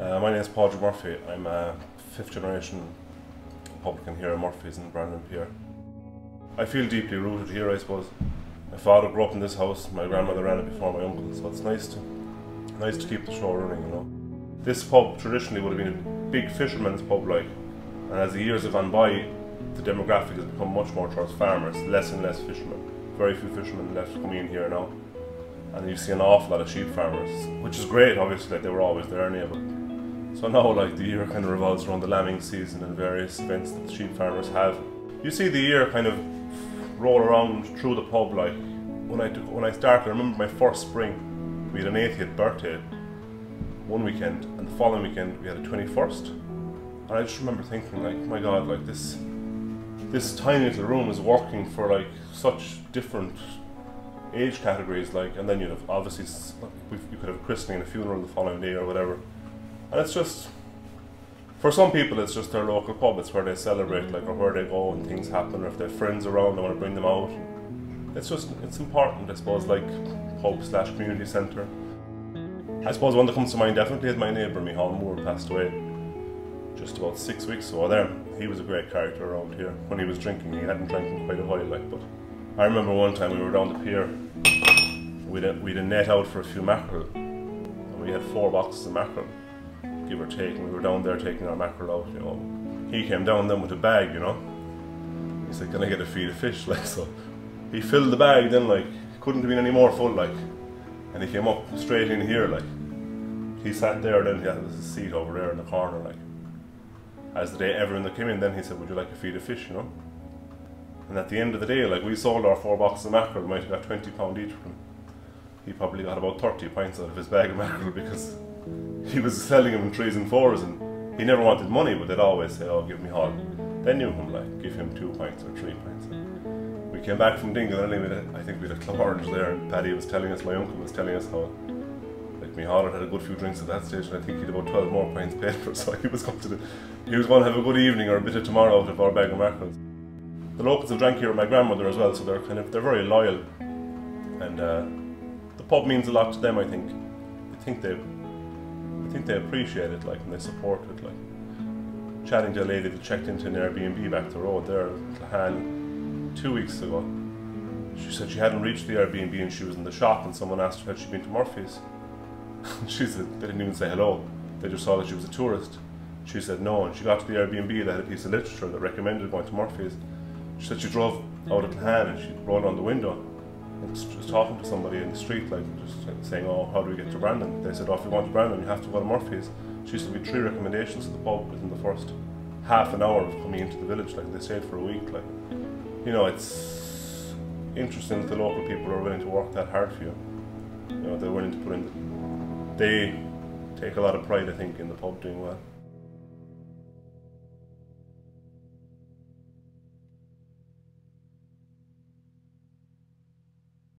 My name is Padraig Murphy. I'm a fifth generation publican here at Murphy's in Brandon Pier. I feel deeply rooted here, I suppose. My father grew up in this house, my grandmother ran it before my uncle, so it's nice to keep the show running, you know. This pub traditionally would have been a big fisherman's pub, like, and as the years have gone by, the demographic has become much more towards farmers, less and less fishermen. Very few fishermen left coming in here now. And you see an awful lot of sheep farmers, which is great, obviously, like they were always there anyway. But so now, like, the year kind of revolves around the lambing season and various events that the sheep farmers have. You see the year kind of roll around through the pub, like, when I started, I remember my first spring, we had an 80th birthday one weekend, and the following weekend we had a 21st. And I just remember thinking, like, my God, like, this tiny little room is working for, like, such different age categories, like, and then you'd have obviously you could have a christening and a funeral the following day or whatever, and it's just, for some people it's just their local pub. It's where they celebrate, like, or where they go and things happen, or if they have friends around they want to bring them out. It's important, I suppose, like pub/community centre. I suppose one that comes to mind definitely is my neighbour Micheál Moore, passed away just about 6 weeks ago there. He was a great character around here. When he was drinking, he hadn't drank in quite a while, like, but I remember one time we were down the pier, we'd a net out for a few mackerel, and we had 4 boxes of mackerel, give or take, and we were down there taking our mackerel out, you know. He came down then with a bag, you know. He said, "Can I get a feed of fish?" Like, so he filled the bag then, like, couldn't have been any more full, like, and he came up straight in here, like. He sat there, then he had his seat over there in the corner, like. As the day everyone that came in, then he said, "Would you like a feed of fish?" you know. And at the end of the day, like, we sold our 4 boxes of mackerel, we might have got £20 each for them. He probably got about 30 pints out of his bag of mackerel because he was selling them in 3s and 4s, and he never wanted money, but they'd always say, "Oh, give me all." They knew him, like, give him 2 pints or 3 pints. We came back from Dingle, and I think we had a club orange there, and Paddy was telling us, my uncle was telling us how, like, Micheál had a good few drinks at that stage, and I think he had about 12 more pints paid for, so he was going to have a good evening or a bit of tomorrow out of our bag of mackerel. The locals have drank here with my grandmother as well, so they're very loyal, and the pub means a lot to them. I think they appreciate it, like, and they support it. Like, chatting to a lady that checked into an Airbnb back the road there, Clahan, 2 weeks ago. She said she hadn't reached the Airbnb and she was in the shop, and someone asked her had she been to Murphy's. She said they didn't even say hello. They just saw that she was a tourist. She said no, and she got to the Airbnb. They had a piece of literature that recommended going to Murphy's. She said she drove out of Clahan and she rolled on the window and was talking to somebody in the street, like, just saying, "Oh, how do we get to Brandon?" They said, "Oh, if you want to Brandon, you have to go to Murphy's." She said we had 3 recommendations to the pub within the first half an hour of coming into the village. Like, they stayed for a week. Like, you know, it's interesting that the local people are willing to work that hard for you. You know, they're willing to put in. They take a lot of pride, I think, in the pub doing well.